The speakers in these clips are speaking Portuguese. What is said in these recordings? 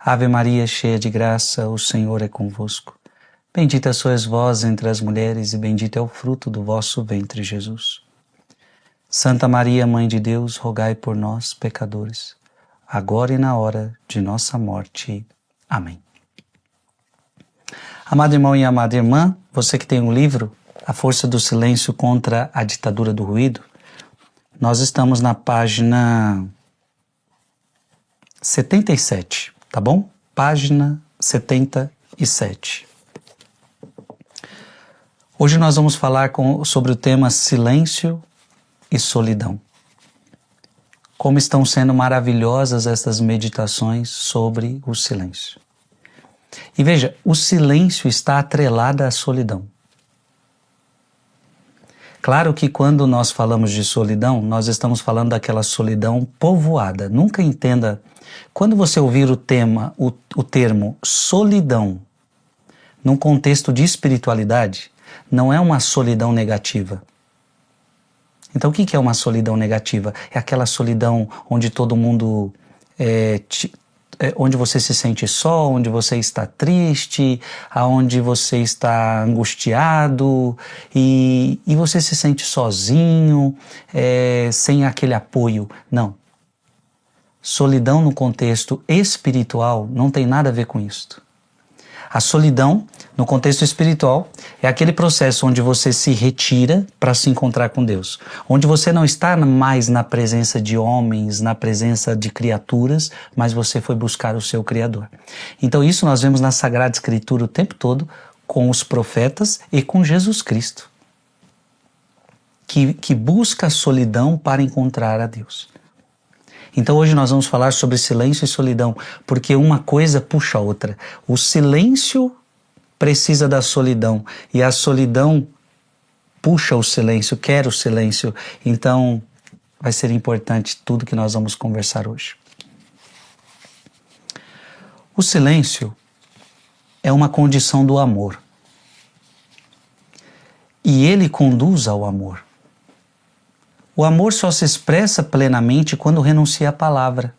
Ave Maria, cheia de graça, o Senhor é convosco. Bendita sois vós entre as mulheres e bendito é o fruto do vosso ventre, Jesus. Santa Maria, Mãe de Deus, rogai por nós, pecadores, agora e na hora de nossa morte. Amém. Amado irmão e amada irmã, você que tem um livro, A Força do Silêncio contra a Ditadura do Ruído, nós estamos na página 77, tá bom? Página 77. Hoje nós vamos falar sobre o tema silêncio e solidão. Como estão sendo maravilhosas estas meditações sobre o silêncio. E veja, o silêncio está atrelado à solidão. Claro que quando nós falamos de solidão, nós estamos falando daquela solidão povoada. Nunca entenda, quando você ouvir o termo solidão, num contexto de espiritualidade, não é uma solidão negativa. Então o que é uma solidão negativa? É aquela solidão onde todo mundo onde você se sente só, onde você está triste, aonde você está angustiado e você se sente sozinho, sem aquele apoio. Não. Solidão no contexto espiritual não tem nada a ver com isso. A solidão, no contexto espiritual, é aquele processo onde você se retira para se encontrar com Deus. Onde você não está mais na presença de homens, na presença de criaturas, mas você foi buscar o seu Criador. Então isso nós vemos na Sagrada Escritura o tempo todo, com os profetas e com Jesus Cristo, que busca a solidão para encontrar a Deus. Então hoje nós vamos falar sobre silêncio e solidão, porque uma coisa puxa a outra. O silêncio precisa da solidão e a solidão puxa o silêncio, quer o silêncio. Então vai ser importante tudo que nós vamos conversar hoje. O silêncio é uma condição do amor e ele conduz ao amor. O amor só se expressa plenamente quando renuncia à palavra,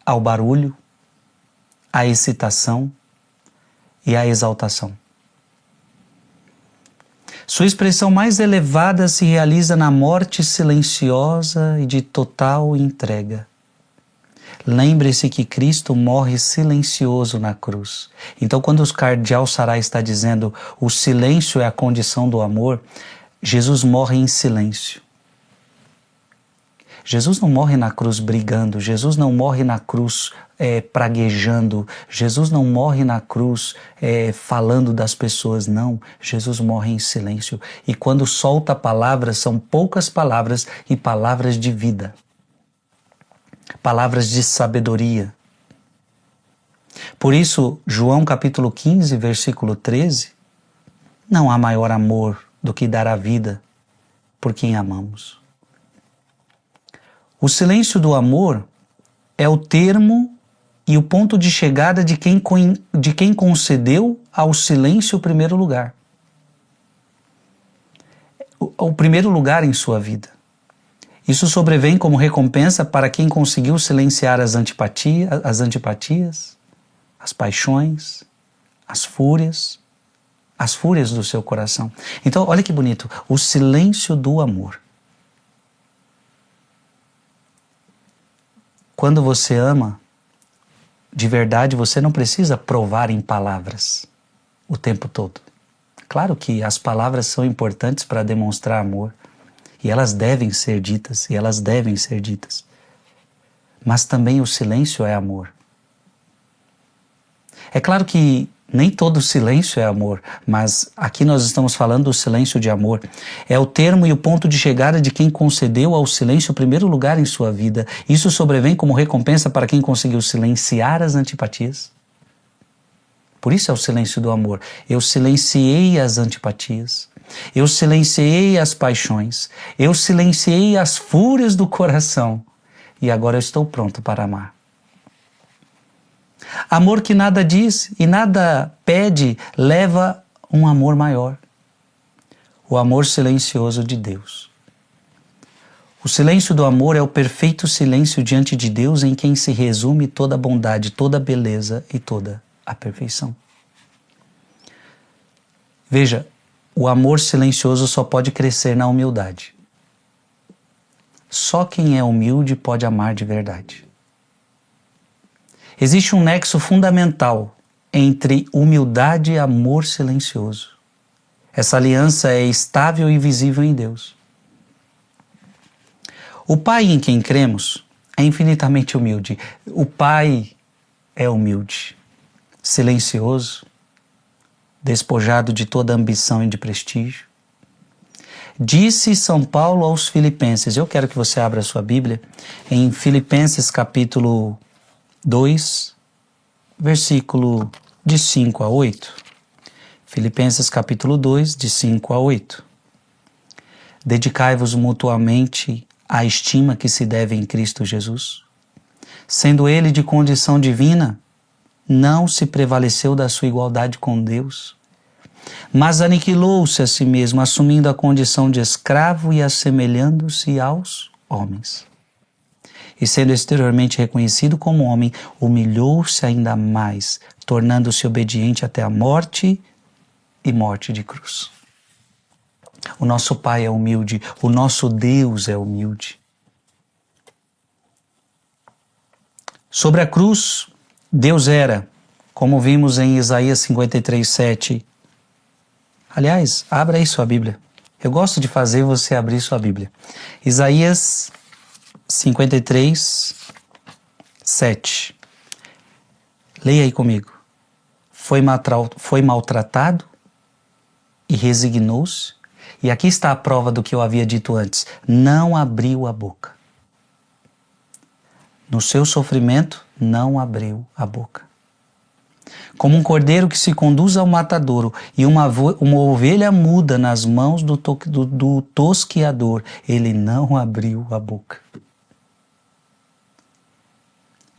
ao barulho, à excitação e à exaltação. Sua expressão mais elevada se realiza na morte silenciosa e de total entrega. Lembre-se que Cristo morre silencioso na cruz. Então, quando o cardeal Sará está dizendo o silêncio é a condição do amor, Jesus morre em silêncio. Jesus não morre na cruz brigando, Jesus não morre na cruz praguejando, Jesus não morre na cruz falando das pessoas, não. Jesus morre em silêncio. E quando solta palavras, são poucas palavras e palavras de vida. Palavras de sabedoria. Por isso, João capítulo 15, versículo 13, não há maior amor do que dar a vida por quem amamos. O silêncio do amor é o termo e o ponto de chegada de quem concedeu ao silêncio o primeiro lugar. O primeiro lugar em sua vida. Isso sobrevém como recompensa para quem conseguiu silenciar as antipatias, as paixões, as fúrias do seu coração. Então, olha que bonito, o silêncio do amor. Quando você ama, de verdade, você não precisa provar em palavras o tempo todo. Claro que as palavras são importantes para demonstrar amor, e elas devem ser ditas, Mas também o silêncio é amor. É claro que nem todo silêncio é amor, mas aqui nós estamos falando do silêncio de amor. É o termo e o ponto de chegada de quem concedeu ao silêncio o primeiro lugar em sua vida. Isso sobrevém como recompensa para quem conseguiu silenciar as antipatias. Por isso é o silêncio do amor. Eu silenciei as antipatias. Eu silenciei as paixões. Eu silenciei as fúrias do coração. E agora eu estou pronto para amar. Amor que nada diz e nada pede leva um amor maior. O amor silencioso de Deus. O silêncio do amor é o perfeito silêncio diante de Deus em quem se resume toda a bondade, toda a beleza e toda a perfeição. Veja, o amor silencioso só pode crescer na humildade. Só quem é humilde pode amar de verdade. Existe um nexo fundamental entre humildade e amor silencioso. Essa aliança é estável e visível em Deus. O Pai em quem cremos é infinitamente humilde. O Pai é humilde, silencioso, despojado de toda ambição e de prestígio. Disse São Paulo aos Filipenses, eu quero que você abra a sua Bíblia, em Filipenses capítulo 2, versículo de 5 a 8. Filipenses capítulo 2, de 5 a 8. Dedicai-vos mutuamente à estima que se deve em Cristo Jesus. Sendo ele de condição divina, não se prevaleceu da sua igualdade com Deus, mas aniquilou-se a si mesmo, assumindo a condição de escravo e assemelhando-se aos homens. E sendo exteriormente reconhecido como homem, humilhou-se ainda mais, tornando-se obediente até a morte e morte de cruz. O nosso Pai é humilde, o nosso Deus é humilde. Sobre a cruz, Deus era, como vimos em Isaías 53, 7. Aliás, abra aí sua Bíblia. Eu gosto de fazer você abrir sua Bíblia. Isaías 53, 7. Leia aí comigo. Foi maltratado e resignou-se. E aqui está a prova do que eu havia dito antes. Não abriu a boca. No seu sofrimento, não abriu a boca. Como um cordeiro que se conduz ao matadouro e uma ovelha muda nas mãos do tosqueador, ele não abriu a boca.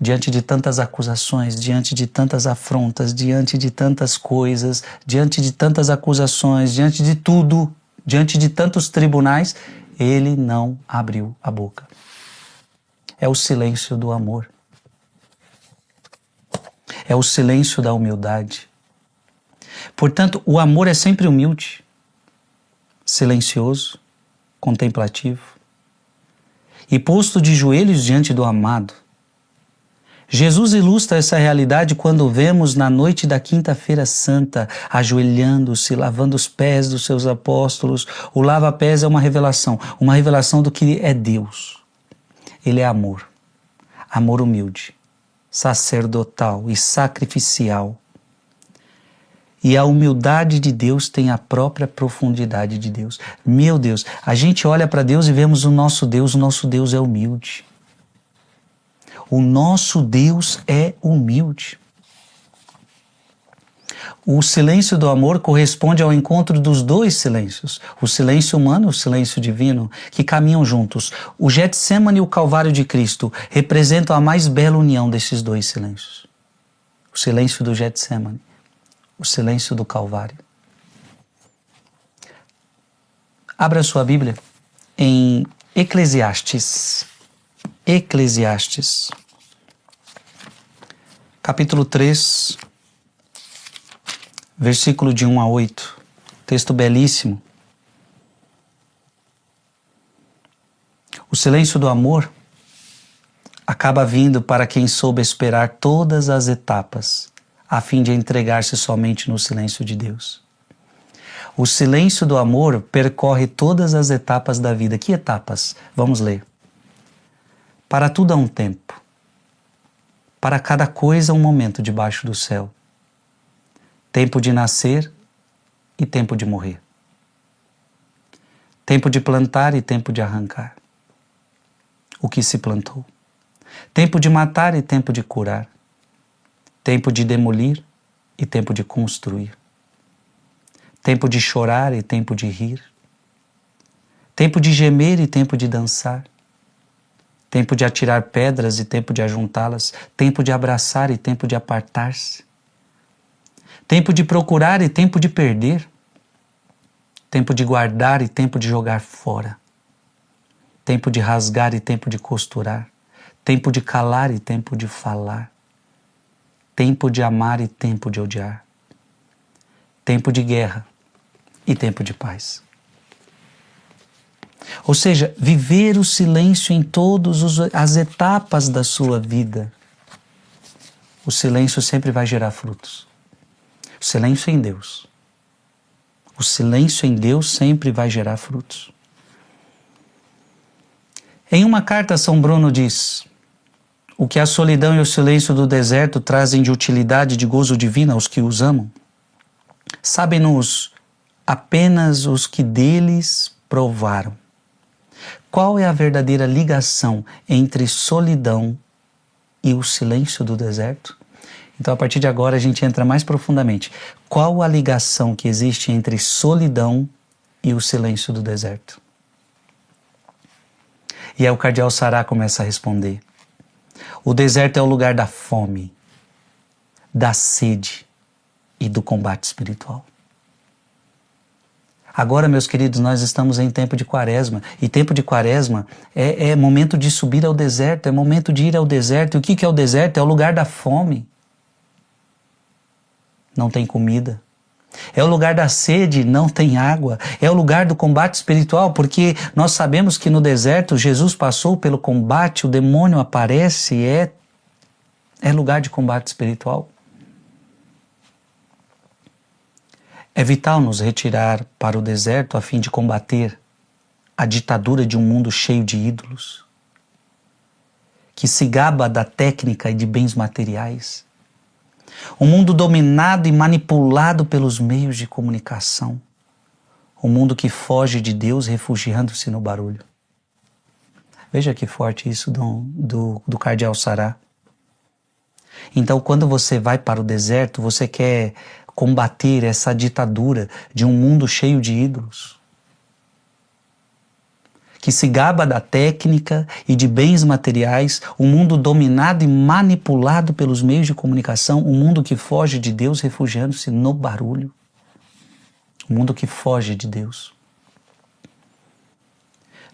Diante de tantas acusações, diante de tantas afrontas, diante de tantas coisas, diante de tantas acusações, diante de tudo, diante de tantos tribunais, ele não abriu a boca. É o silêncio do amor. É o silêncio da humildade. Portanto, o amor é sempre humilde, silencioso, contemplativo e posto de joelhos diante do amado. Jesus ilustra essa realidade quando vemos na noite da Quinta-feira Santa, ajoelhando-se, lavando os pés dos seus apóstolos. O lava-pés é uma revelação do que é Deus. Ele é amor, amor humilde, sacerdotal e sacrificial. E a humildade de Deus tem a própria profundidade de Deus. Meu Deus, a gente olha para Deus e vemos o nosso Deus é humilde. O nosso Deus é humilde. O silêncio do amor corresponde ao encontro dos dois silêncios, o silêncio humano e o silêncio divino, que caminham juntos. O Getsemane e o Calvário de Cristo representam a mais bela união desses dois silêncios. O silêncio do Getsemane, o silêncio do Calvário. Abra sua Bíblia em Eclesiastes. Eclesiastes, capítulo 3, versículo de 1 a 8, texto belíssimo. O silêncio do amor acaba vindo para quem soube esperar todas as etapas, a fim de entregar-se somente no silêncio de Deus. O silêncio do amor percorre todas as etapas da vida. Que etapas? Vamos ler. Para tudo há um tempo. Para cada coisa um momento debaixo do céu. Tempo de nascer e tempo de morrer. Tempo de plantar e tempo de arrancar o que se plantou. Tempo de matar e tempo de curar. Tempo de demolir e tempo de construir. Tempo de chorar e tempo de rir. Tempo de gemer e tempo de dançar. Tempo de atirar pedras e tempo de ajuntá-las. Tempo de abraçar e tempo de apartar-se. Tempo de procurar e tempo de perder. Tempo de guardar e tempo de jogar fora. tempo de rasgar e tempo de costurar, tempo de calar e tempo de falar, tempo de amar e tempo de odiar, tempo de guerra e tempo de paz. Ou seja, viver o silêncio em todas as etapas da sua vida. O silêncio sempre vai gerar frutos. O silêncio em Deus. O silêncio em Deus sempre vai gerar frutos. Em uma carta, São Bruno diz: o que a solidão e o silêncio do deserto trazem de utilidade e de gozo divino aos que os amam, sabem-nos apenas os que deles provaram. Qual é a verdadeira ligação entre solidão e o silêncio do deserto? Então, a partir de agora, a gente entra mais profundamente. Qual a ligação que existe entre solidão e o silêncio do deserto? E aí o cardeal Sará começa a responder. O deserto é o lugar da fome, da sede e do combate espiritual. Agora, meus queridos, nós estamos em tempo de quaresma, e tempo de quaresma é momento de subir ao deserto, é momento de ir ao deserto. E o que é o deserto? É o lugar da fome. Não tem comida. É o lugar da sede, não tem água. É o lugar do combate espiritual, porque nós sabemos que no deserto Jesus passou pelo combate, o demônio aparece, é lugar de combate espiritual. É vital nos retirar para o deserto a fim de combater a ditadura de um mundo cheio de ídolos, que se gaba da técnica e de bens materiais. Um mundo dominado e manipulado pelos meios de comunicação. Um mundo que foge de Deus refugiando-se no barulho. Veja que forte isso do cardeal Sará. Então, quando você vai para o deserto, você quer combater essa ditadura de um mundo cheio de ídolos, que se gaba da técnica e de bens materiais, um mundo dominado e manipulado pelos meios de comunicação, um mundo que foge de Deus refugiando-se no barulho, um mundo que foge de Deus.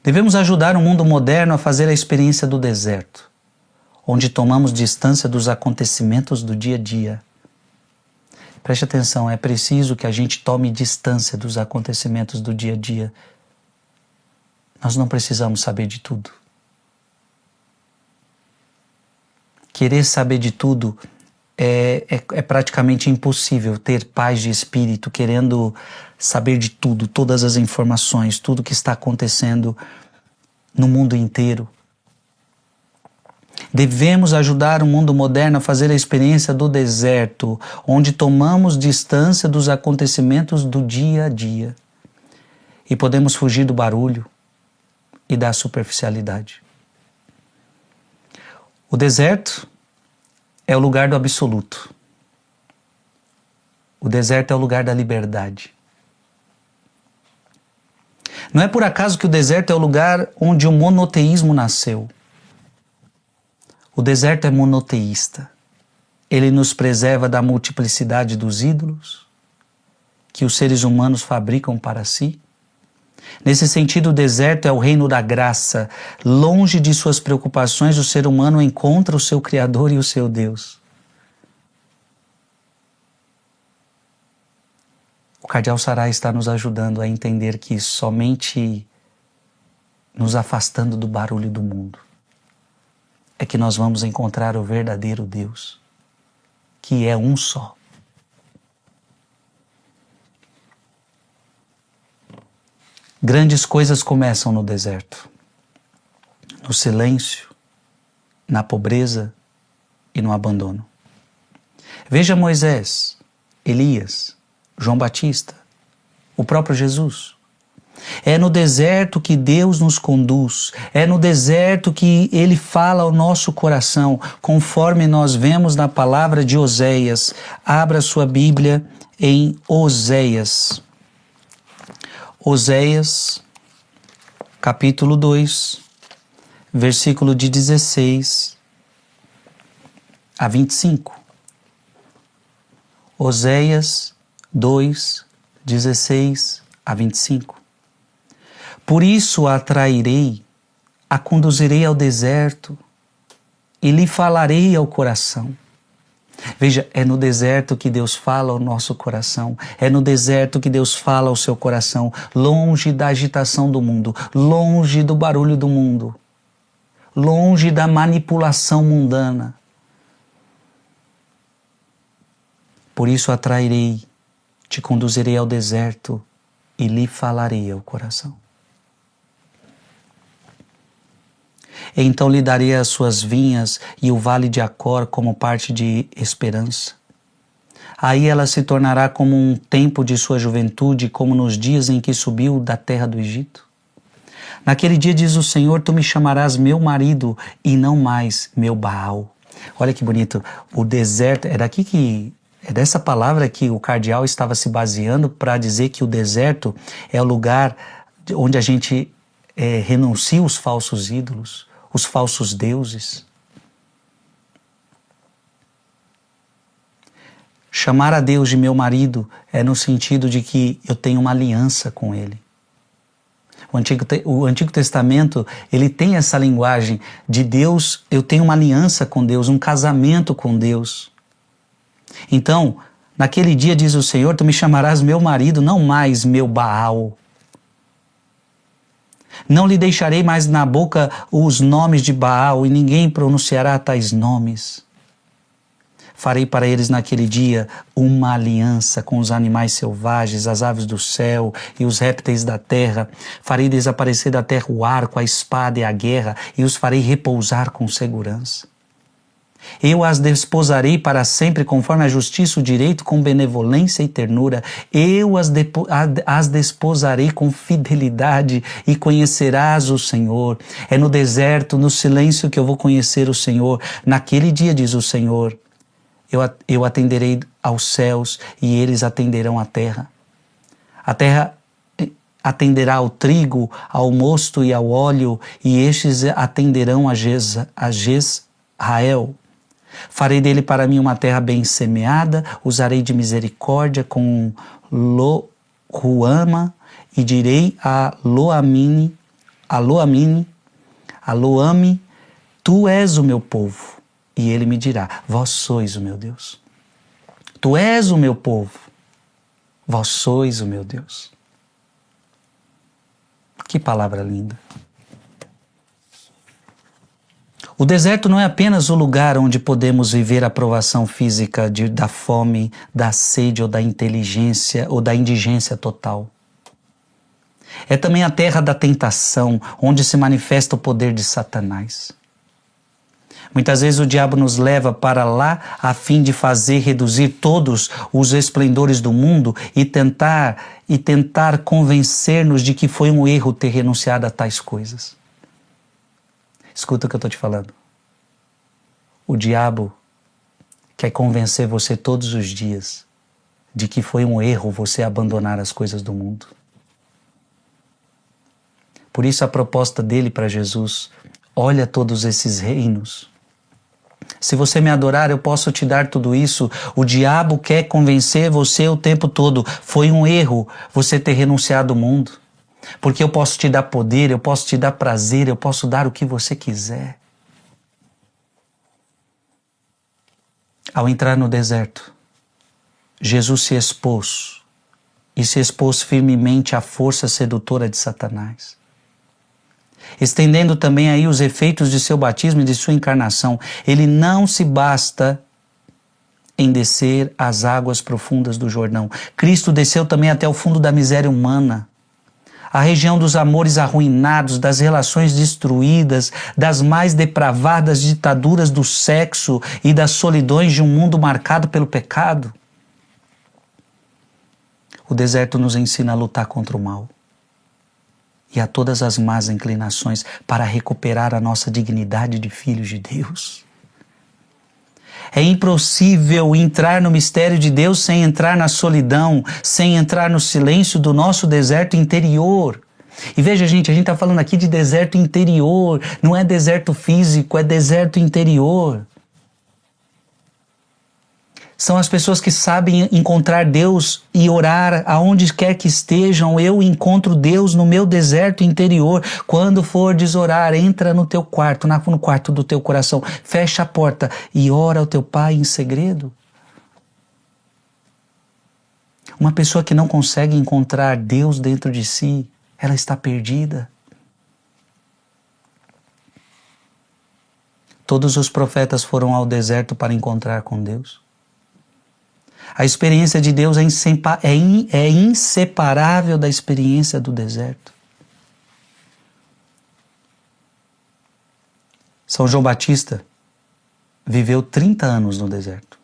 Devemos ajudar o mundo moderno a fazer a experiência do deserto, onde tomamos distância dos acontecimentos do dia a dia. Preste atenção, é preciso que a gente tome distância dos acontecimentos do dia a dia. Nós não precisamos saber de tudo. Querer saber de tudo é praticamente impossível. Ter paz de espírito, querendo saber de tudo, todas as informações, tudo que está acontecendo no mundo inteiro. Devemos ajudar o mundo moderno a fazer a experiência do deserto, onde tomamos distância dos acontecimentos do dia a dia e podemos fugir do barulho e da superficialidade. O deserto é o lugar do absoluto. O deserto é o lugar da liberdade. Não é por acaso que o deserto é o lugar onde o monoteísmo nasceu. O deserto é monoteísta. Ele nos preserva da multiplicidade dos ídolos que os seres humanos fabricam para si. Nesse sentido, o deserto é o reino da graça. Longe de suas preocupações, o ser humano encontra o seu Criador e o seu Deus. O cardeal Sará está nos ajudando a entender que somente nos afastando do barulho do mundo é que nós vamos encontrar o verdadeiro Deus, que é um só. Grandes coisas começam no deserto, no silêncio, na pobreza e no abandono. Veja Moisés, Elias, João Batista, o próprio Jesus. É no deserto que Deus nos conduz, é no deserto que Ele fala ao nosso coração, conforme nós vemos na palavra de Oséias. Abra sua Bíblia em Oséias. Oséias, capítulo 2, versículo de 16 a 25. Oséias 2, 16 a 25. Por isso atrairei a conduzirei ao deserto e lhe falarei ao coração. Veja, é no deserto que Deus fala ao nosso coração, é no deserto que Deus fala ao seu coração, longe da agitação do mundo, longe do barulho do mundo, longe da manipulação mundana. Por isso atrairei, te conduzirei ao deserto e lhe falarei ao coração. Então lhe darei as suas vinhas e o vale de Acor como parte de esperança. Aí ela se tornará como um tempo de sua juventude, como nos dias em que subiu da terra do Egito. Naquele dia, diz o Senhor, tu me chamarás meu marido e não mais meu Baal. Olha que bonito, o deserto, é dessa palavra que o cardeal estava se baseando para dizer que o deserto é o lugar onde a gente renuncia os falsos ídolos, os falsos deuses. Chamar a Deus de meu marido é no sentido de que eu tenho uma aliança com Ele. O Antigo Testamento, ele tem essa linguagem de Deus, eu tenho uma aliança com Deus, um casamento com Deus. Então, naquele dia, diz o Senhor, tu me chamarás meu marido, não mais meu Baal. Não lhe deixarei mais na boca os nomes de Baal, e ninguém pronunciará tais nomes. Farei para eles naquele dia uma aliança com os animais selvagens, as aves do céu e os répteis da terra. Farei desaparecer da terra o arco, a espada e a guerra, e os farei repousar com segurança. Eu as desposarei para sempre conforme a justiça e o direito, com benevolência e ternura. Eu as desposarei com fidelidade e conhecerás o Senhor. É no deserto, no silêncio que eu vou conhecer o Senhor. Naquele dia, diz o Senhor, eu atenderei aos céus e eles atenderão à terra. A terra atenderá ao trigo, ao mosto e ao óleo, e estes atenderão a Jezrael. Farei dele para mim uma terra bem semeada, usarei de misericórdia com Lo-Ruama e direi a Lo-Ami, tu és o meu povo. E ele me dirá, vós sois o meu Deus. Tu és o meu povo, vós sois o meu Deus. Que palavra linda. O deserto não é apenas o lugar onde podemos viver a provação física da fome, da sede ou da inteligência ou da indigência total. É também a terra da tentação, onde se manifesta o poder de Satanás. Muitas vezes o diabo nos leva para lá a fim de fazer reduzir todos os esplendores do mundo e tentar convencer-nos de que foi um erro ter renunciado a tais coisas. Escuta o que eu estou te falando. O diabo quer convencer você todos os dias de que foi um erro você abandonar as coisas do mundo. Por isso a proposta dele para Jesus, olha todos esses reinos. Se você me adorar, eu posso te dar tudo isso. O diabo quer convencer você o tempo todo. Foi um erro você ter renunciado ao mundo. Porque eu posso te dar poder, eu posso te dar prazer, eu posso dar o que você quiser. Ao entrar no deserto, Jesus se expôs e se expôs firmemente à força sedutora de Satanás, estendendo também aí os efeitos de seu batismo e de sua encarnação. Ele não se basta em descer às águas profundas do Jordão. Cristo desceu também até o fundo da miséria humana, a região dos amores arruinados, das relações destruídas, das mais depravadas ditaduras do sexo e das solidões de um mundo marcado pelo pecado. O deserto nos ensina a lutar contra o mal e a todas as más inclinações para recuperar a nossa dignidade de filhos de Deus. É impossível entrar no mistério de Deus sem entrar na solidão, sem entrar no silêncio do nosso deserto interior. E veja, gente, a gente está falando aqui de deserto interior, não é deserto físico, é deserto interior. São as pessoas que sabem encontrar Deus e orar aonde quer que estejam. Eu encontro Deus no meu deserto interior. Quando fordes orar, entra no teu quarto, no quarto do teu coração, fecha a porta e ora ao teu Pai em segredo. Uma pessoa que não consegue encontrar Deus dentro de si, ela está perdida. Todos os profetas foram ao deserto para encontrar com Deus. A experiência de Deus é inseparável da experiência do deserto. São João Batista viveu 30 anos no deserto.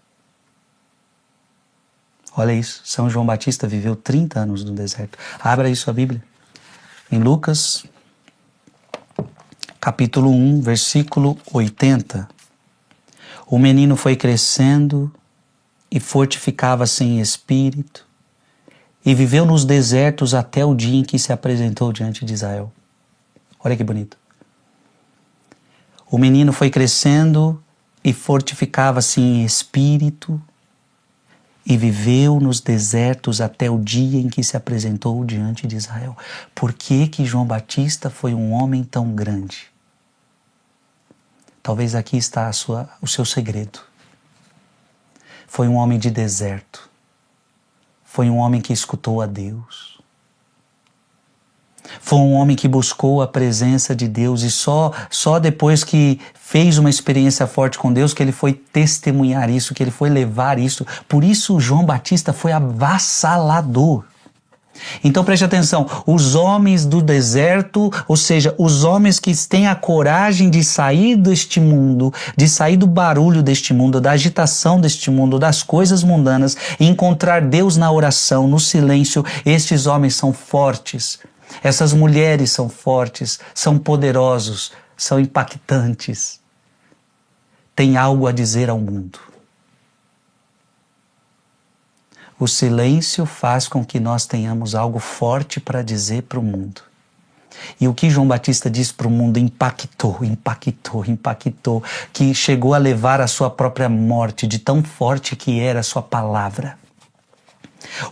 Olha isso, São João Batista viveu 30 anos no deserto. Abra aí sua Bíblia. Em Lucas, capítulo 1, versículo 80. O menino foi crescendo e fortificava-se em espírito, e viveu nos desertos até o dia em que se apresentou diante de Israel. Olha que bonito. O menino foi crescendo e fortificava-se em espírito, e viveu nos desertos até o dia em que se apresentou diante de Israel. Por que que João Batista foi um homem tão grande? Talvez aqui está o seu segredo. Foi um homem de deserto. Foi um homem que escutou a Deus. Foi um homem que buscou a presença de Deus e só depois que fez uma experiência forte com Deus que ele foi testemunhar isso, que ele foi levar isso. Por isso João Batista foi avassalador. Então preste atenção, os homens do deserto, ou seja, os homens que têm a coragem de sair deste mundo, de sair do barulho deste mundo, da agitação deste mundo, das coisas mundanas e encontrar Deus na oração, no silêncio, estes homens são fortes. Essas mulheres são fortes, são poderosos, são impactantes. Têm algo a dizer ao mundo. O silêncio faz com que nós tenhamos algo forte para dizer para o mundo. E o que João Batista disse para o mundo impactou, que chegou a levar a sua própria morte, de tão forte que era a sua palavra.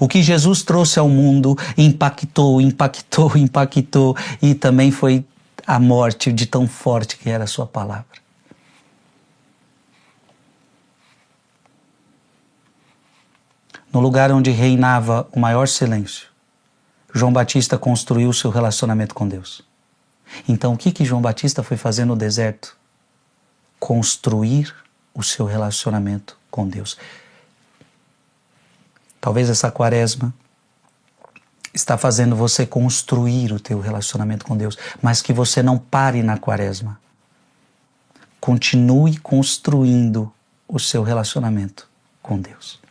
O que Jesus trouxe ao mundo impactou, e também foi a morte de tão forte que era a sua palavra. No lugar onde reinava o maior silêncio, João Batista construiu o seu relacionamento com Deus. Então o que João Batista foi fazer no deserto? Construir o seu relacionamento com Deus. Talvez essa quaresma está fazendo você construir o teu relacionamento com Deus, mas que você não pare na quaresma. Continue construindo o seu relacionamento com Deus.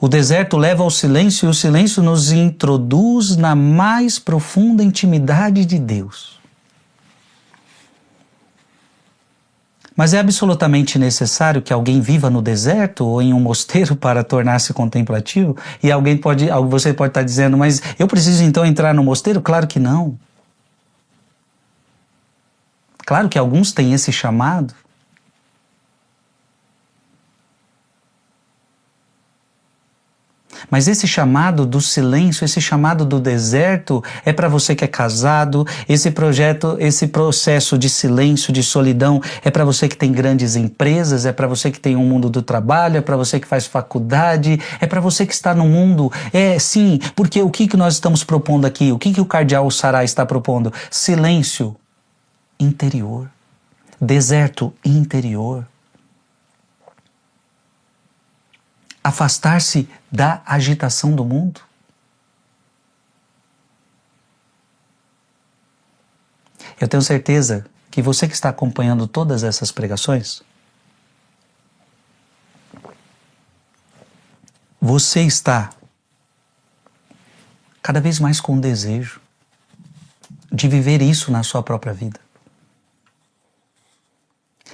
O deserto leva ao silêncio e o silêncio nos introduz na mais profunda intimidade de Deus. Mas é absolutamente necessário que alguém viva no deserto ou em um mosteiro para tornar-se contemplativo? E você pode estar dizendo, mas eu preciso então entrar no mosteiro? Claro que não. Claro que alguns têm esse chamado. Mas esse chamado do silêncio, esse chamado do deserto é para você que é casado, esse processo de silêncio, de solidão é para você que tem grandes empresas, é para você que tem um mundo do trabalho, é para você que faz faculdade, é para você que está no mundo. Sim, porque o que nós estamos propondo aqui? O que o cardeal Sará está propondo? Silêncio interior, deserto interior. Afastar-se da agitação do mundo. Eu tenho certeza que você que está acompanhando todas essas pregações, você está cada vez mais com desejo de viver isso na sua própria vida.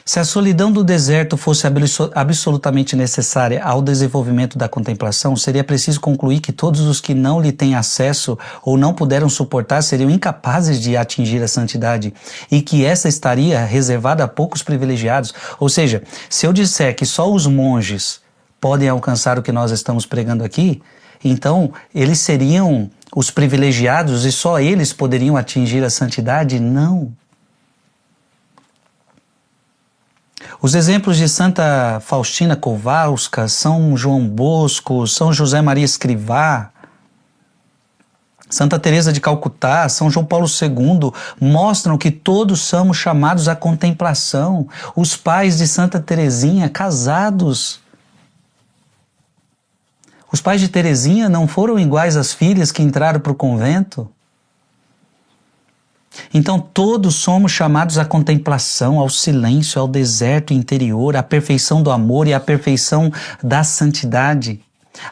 Se a solidão do deserto fosse absolutamente necessária ao desenvolvimento da contemplação, seria preciso concluir que todos os que não lhe têm acesso ou não puderam suportar seriam incapazes de atingir a santidade e que essa estaria reservada a poucos privilegiados. Ou seja, se eu disser que só os monges podem alcançar o que nós estamos pregando aqui, então eles seriam os privilegiados e só eles poderiam atingir a santidade? Não. Os exemplos de Santa Faustina Kowalska, São João Bosco, São José Maria Escrivá, Santa Teresa de Calcutá, São João Paulo II mostram que todos somos chamados à contemplação. Os pais de Santa Teresinha, casados. Os pais de Teresinha não foram iguais às filhas que entraram para o convento? Então todos somos chamados à contemplação, ao silêncio, ao deserto interior, à perfeição do amor e à perfeição da santidade.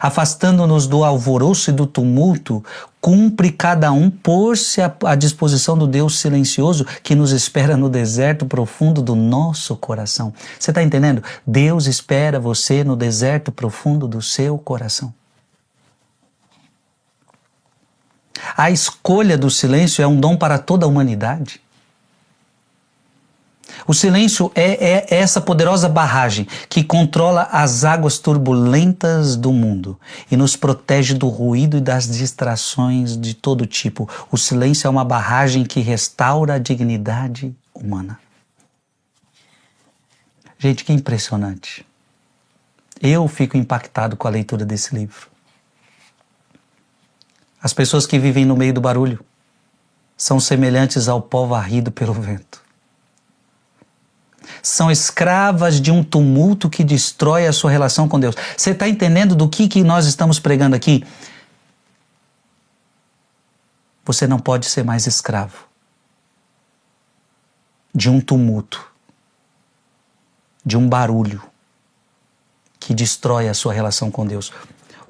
Afastando-nos do alvoroço e do tumulto, cumpre cada um pôr-se à disposição do Deus silencioso que nos espera no deserto profundo do nosso coração. Você está entendendo? Deus espera você no deserto profundo do seu coração. A escolha do silêncio é um dom para toda a humanidade. O silêncio é essa poderosa barragem que controla as águas turbulentas do mundo e nos protege do ruído e das distrações de todo tipo. O silêncio é uma barragem que restaura a dignidade humana. Gente, que impressionante. Eu fico impactado com a leitura desse livro. As pessoas que vivem no meio do barulho são semelhantes ao pó varrido pelo vento. São escravas de um tumulto que destrói a sua relação com Deus. Você está entendendo do que nós estamos pregando aqui? Você não pode ser mais escravo de um tumulto, de um barulho que destrói a sua relação com Deus.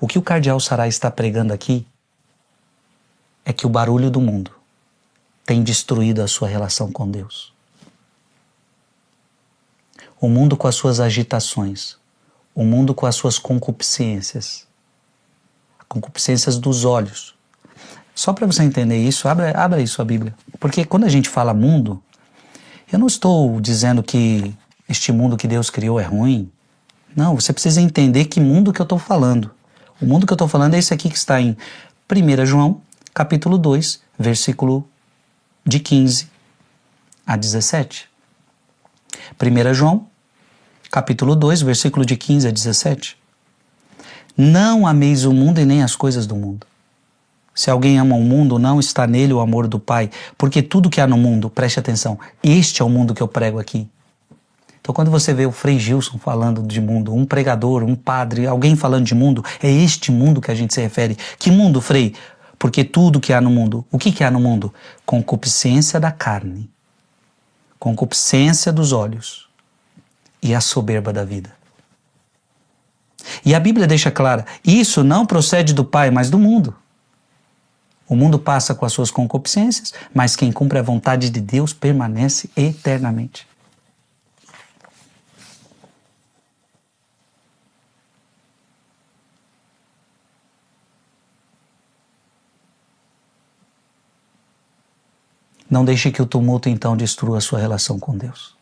O que o cardeal Saraiva está pregando aqui é que o barulho do mundo tem destruído a sua relação com Deus. O mundo com as suas agitações, o mundo com as suas concupiscências dos olhos. Só para você entender isso, abra aí sua Bíblia. Porque quando a gente fala mundo, eu não estou dizendo que este mundo que Deus criou é ruim. Não, você precisa entender que mundo que eu estou falando. O mundo que eu estou falando é esse aqui que está em 1 João, capítulo 2, versículo de 15 a 17. 1 João, capítulo 2, versículo de 15 a 17. Não ameis o mundo e nem as coisas do mundo. Se alguém ama o mundo, não está nele o amor do Pai, porque tudo que há no mundo, preste atenção, este é o mundo que eu prego aqui. Então quando você vê o Frei Gilson falando de mundo, um pregador, um padre, alguém falando de mundo, é este mundo que a gente se refere. Que mundo, Frei? Porque tudo que há no mundo, o que há no mundo? Concupiscência da carne, concupiscência dos olhos e a soberba da vida. E a Bíblia deixa clara, isso não procede do Pai, mas do mundo. O mundo passa com as suas concupiscências, mas quem cumpre a vontade de Deus permanece eternamente. Não deixe que o tumulto então destrua a sua relação com Deus.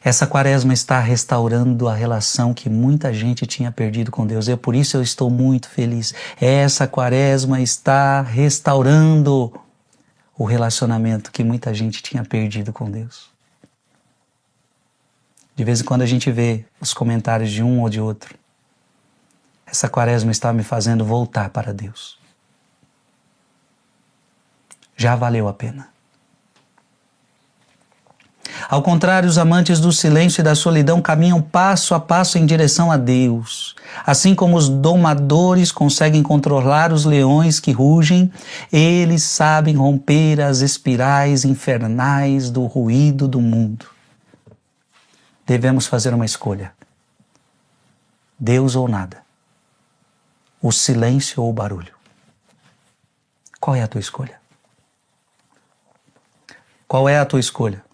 Essa quaresma está restaurando a relação que muita gente tinha perdido com Deus. E por isso eu estou muito feliz. Essa quaresma está restaurando o relacionamento que muita gente tinha perdido com Deus. De vez em quando a gente vê os comentários de um ou de outro. Essa quaresma está me fazendo voltar para Deus. Já valeu a pena. Ao contrário, os amantes do silêncio e da solidão caminham passo a passo em direção a Deus. Assim como os domadores conseguem controlar os leões que rugem, eles sabem romper as espirais infernais do ruído do mundo. Devemos fazer uma escolha. Deus ou nada. O silêncio ou o barulho. Qual é a tua escolha? Qual é a tua escolha?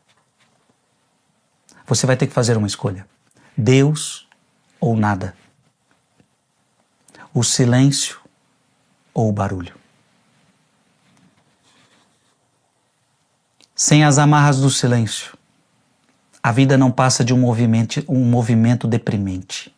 você vai ter que fazer uma escolha. Deus ou nada. O silêncio ou o barulho. Sem as amarras do silêncio, a vida não passa de um movimento deprimente.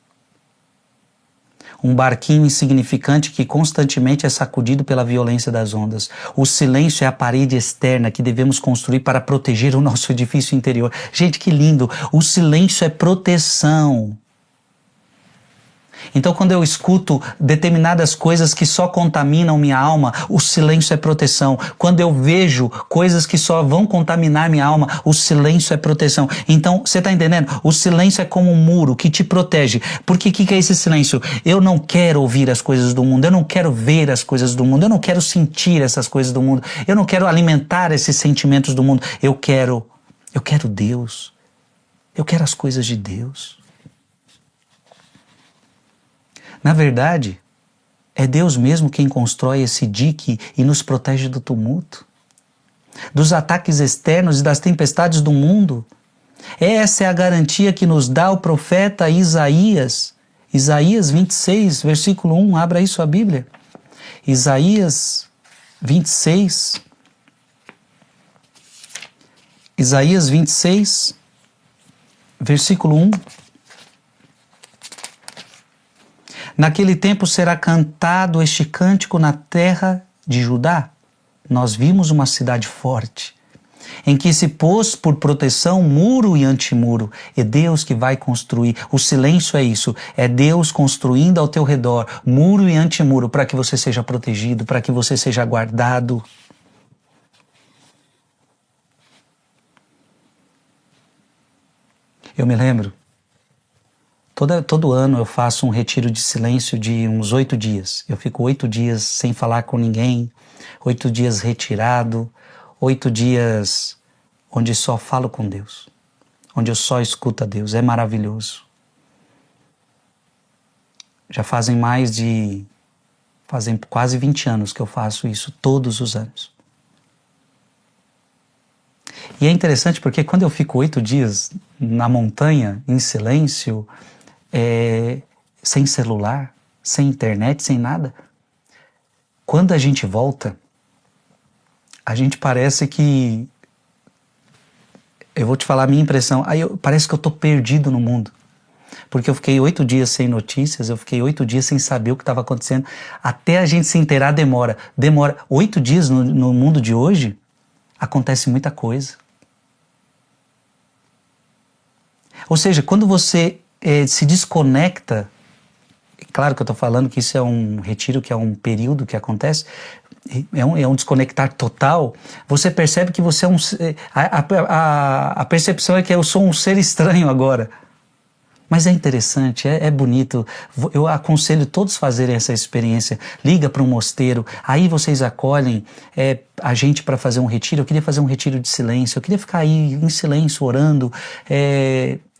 Um barquinho insignificante que constantemente é sacudido pela violência das ondas. O silêncio é a parede externa que devemos construir para proteger o nosso edifício interior. Gente, que lindo! O silêncio é proteção. Então, quando eu escuto determinadas coisas que só contaminam minha alma, o silêncio é proteção. Quando eu vejo coisas que só vão contaminar minha alma, o silêncio é proteção. Então, você está entendendo? O silêncio é como um muro que te protege. Porque o que é esse silêncio? Eu não quero ouvir as coisas do mundo, eu não quero ver as coisas do mundo, eu não quero sentir essas coisas do mundo, eu não quero alimentar esses sentimentos do mundo. Eu quero Deus. Eu quero as coisas de Deus. Na verdade, é Deus mesmo quem constrói esse dique e nos protege do tumulto, dos ataques externos e das tempestades do mundo. Essa é a garantia que nos dá o profeta Isaías. Isaías 26, versículo 1, abra aí sua Bíblia. Isaías 26. Isaías 26, versículo 1. Naquele tempo será cantado este cântico na terra de Judá. Nós vimos uma cidade forte, em que se pôs por proteção muro e antimuro. É Deus que vai construir. O silêncio é isso. É Deus construindo ao teu redor muro e antimuro para que você seja protegido, para que você seja guardado. Eu me lembro. Todo ano eu faço um retiro de silêncio de uns 8 dias. Eu fico 8 dias sem falar com ninguém, 8 dias retirado, 8 dias onde só falo com Deus, onde eu só escuto a Deus. É maravilhoso. Já fazem quase 20 anos que eu faço isso, todos os anos. E é interessante porque quando eu fico 8 dias na montanha, em silêncio, sem celular, sem internet, sem nada, quando a gente volta, a gente parece que... Eu vou te falar a minha impressão. Parece que eu estou perdido no mundo. Porque eu fiquei 8 dias sem notícias, eu fiquei 8 dias sem saber o que estava acontecendo. Até a gente se inteirar demora. 8 dias no mundo de hoje, acontece muita coisa. Ou seja, quando você se desconecta, claro que eu estou falando que isso é um retiro, que é um período que acontece, é um desconectar total, você percebe que você é a percepção é que eu sou um ser estranho agora. Mas é interessante, é bonito. Eu aconselho todos fazerem essa experiência. Liga para um mosteiro, aí vocês acolhem a gente para fazer um retiro. Eu queria fazer um retiro de silêncio, eu queria ficar aí em silêncio, orando.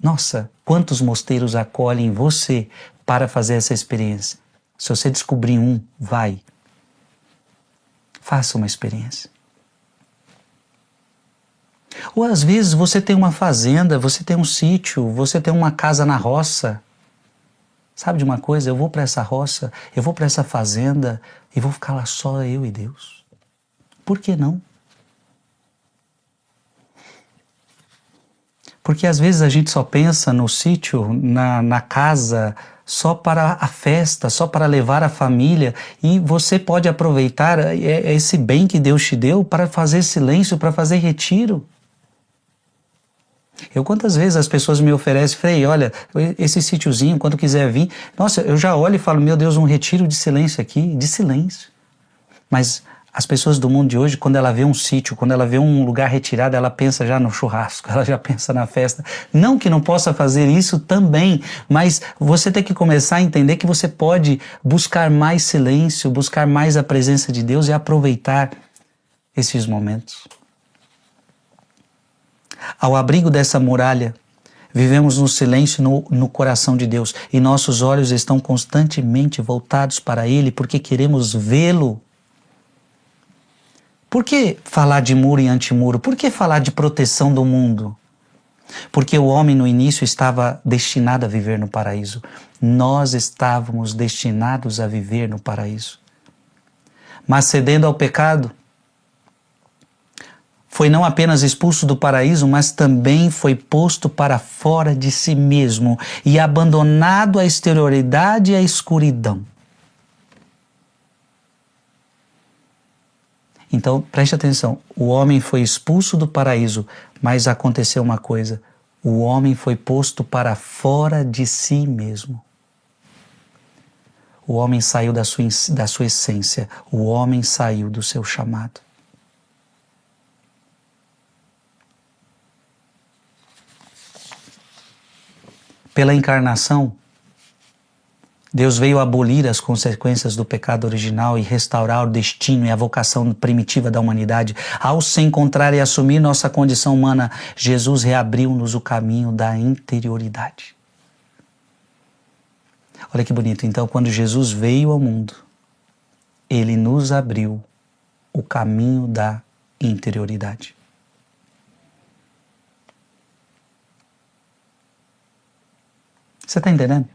Nossa, quantos mosteiros acolhem você para fazer essa experiência? Se você descobrir um, vai. Faça uma experiência. Ou às vezes você tem uma fazenda, você tem um sítio, você tem uma casa na roça. Sabe de uma coisa? Eu vou para essa roça, eu vou para essa fazenda e vou ficar lá só eu e Deus. Por que não? Porque às vezes a gente só pensa no sítio, na casa, só para a festa, só para levar a família, e você pode aproveitar esse bem que Deus te deu para fazer silêncio, para fazer retiro. Quantas vezes as pessoas me oferecem, Frei, olha, esse sítiozinho, quando quiser vir, nossa, eu já olho e falo, meu Deus, um retiro de silêncio aqui, de silêncio. Mas as pessoas do mundo de hoje, quando ela vê um sítio, quando ela vê um lugar retirado, ela pensa já no churrasco, ela já pensa na festa. Não que não possa fazer isso também, mas você tem que começar a entender que você pode buscar mais silêncio, buscar mais a presença de Deus e aproveitar esses momentos. Ao abrigo dessa muralha, vivemos no silêncio no coração de Deus e nossos olhos estão constantemente voltados para Ele porque queremos vê-lo. Por que falar de muro e antimuro? Por que falar de proteção do mundo? Porque o homem no início estava destinado a viver no paraíso. Nós estávamos destinados a viver no paraíso. Mas cedendo ao pecado, foi não apenas expulso do paraíso, mas também foi posto para fora de si mesmo e abandonado à exterioridade e à escuridão. Então, preste atenção, o homem foi expulso do paraíso, mas aconteceu uma coisa, o homem foi posto para fora de si mesmo. O homem saiu da sua essência, o homem saiu do seu chamado. Pela encarnação, Deus veio abolir as consequências do pecado original e restaurar o destino e a vocação primitiva da humanidade. Ao se encontrar e assumir nossa condição humana, Jesus reabriu-nos o caminho da interioridade. Olha que bonito. Então, quando Jesus veio ao mundo, Ele nos abriu o caminho da interioridade. Você está entendendo?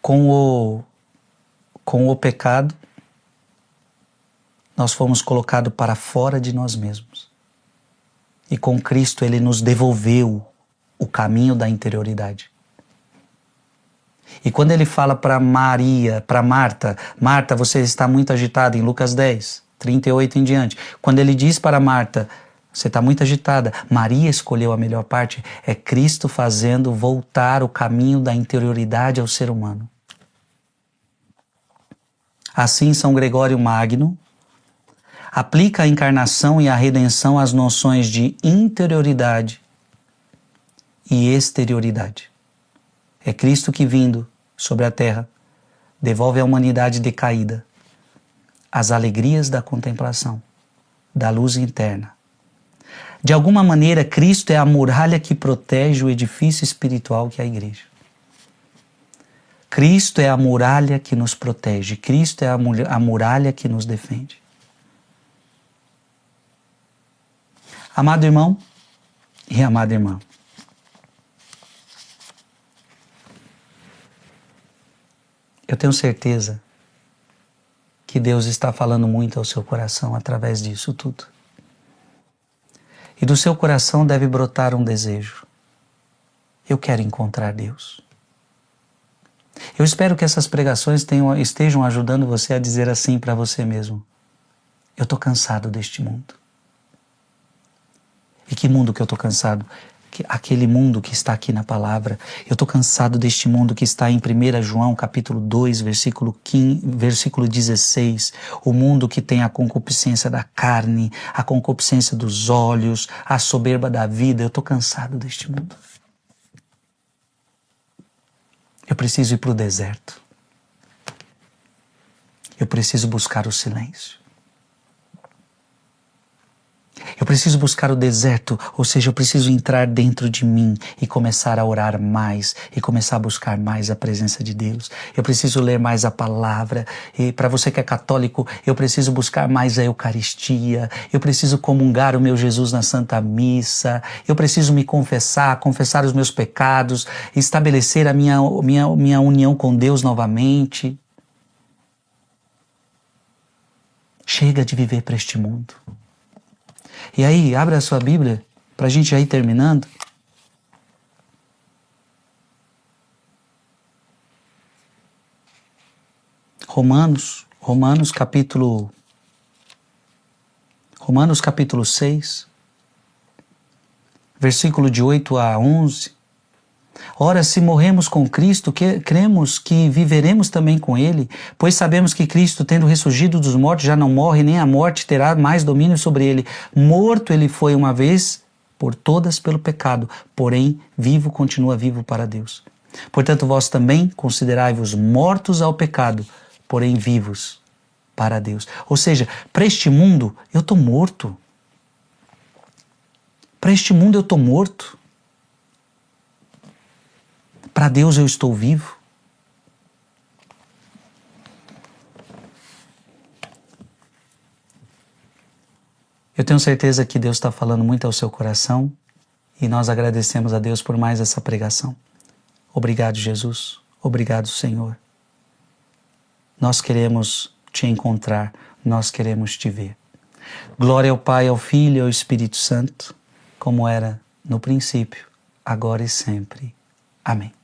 Com o pecado, nós fomos colocados para fora de nós mesmos. E com Cristo Ele nos devolveu o caminho da interioridade. E quando Ele fala para Maria, para Marta, Marta, você está muito agitada, em Lucas 10, 38 em diante. Quando Ele diz para Marta, você está muito agitada, Maria escolheu a melhor parte, é Cristo fazendo voltar o caminho da interioridade ao ser humano. Assim, São Gregório Magno aplica a encarnação e a redenção às noções de interioridade e exterioridade. É Cristo que, vindo sobre a terra, devolve à humanidade decaída as alegrias da contemplação, da luz interna. De alguma maneira, Cristo é a muralha que protege o edifício espiritual que é a igreja. Cristo é a muralha que nos protege. Cristo é a muralha que nos defende. Amado irmão e amada irmã, eu tenho certeza que Deus está falando muito ao seu coração através disso tudo. E do seu coração deve brotar um desejo. Eu quero encontrar Deus. Eu espero que essas pregações estejam ajudando você a dizer assim para você mesmo: eu estou cansado deste mundo. E que mundo que eu estou cansado? Aquele mundo que está aqui na palavra. Eu estou cansado deste mundo que está em 1 João capítulo 2, versículo 16. O mundo que tem a concupiscência da carne, a concupiscência dos olhos, a soberba da vida. Eu estou cansado deste mundo. Eu preciso ir para o deserto. Eu preciso buscar o silêncio. Eu preciso buscar o deserto, ou seja, eu preciso entrar dentro de mim e começar a orar mais e começar a buscar mais a presença de Deus. Eu preciso ler mais a palavra. E para você que é católico, eu preciso buscar mais a Eucaristia. Eu preciso comungar o meu Jesus na Santa Missa. Eu preciso me confessar os meus pecados, estabelecer a minha união com Deus novamente. Chega de viver para este mundo. E aí, abre a sua Bíblia para a gente já ir terminando. Romanos capítulo 6, versículo de 8 a 11. Ora, se morremos com Cristo, cremos que viveremos também com Ele, pois sabemos que Cristo, tendo ressurgido dos mortos, já não morre, nem a morte terá mais domínio sobre Ele. Morto Ele foi uma vez por todas pelo pecado, porém vivo continua vivo para Deus. Portanto, vós também considerai-vos mortos ao pecado, porém vivos para Deus. Ou seja, para este mundo eu estou morto. Para este mundo eu estou morto. Para Deus eu estou vivo. Eu tenho certeza que Deus está falando muito ao seu coração e nós agradecemos a Deus por mais essa pregação. Obrigado, Jesus. Obrigado, Senhor. Nós queremos te encontrar, nós queremos te ver. Glória ao Pai, ao Filho e ao Espírito Santo, como era no princípio, agora e sempre. Amém.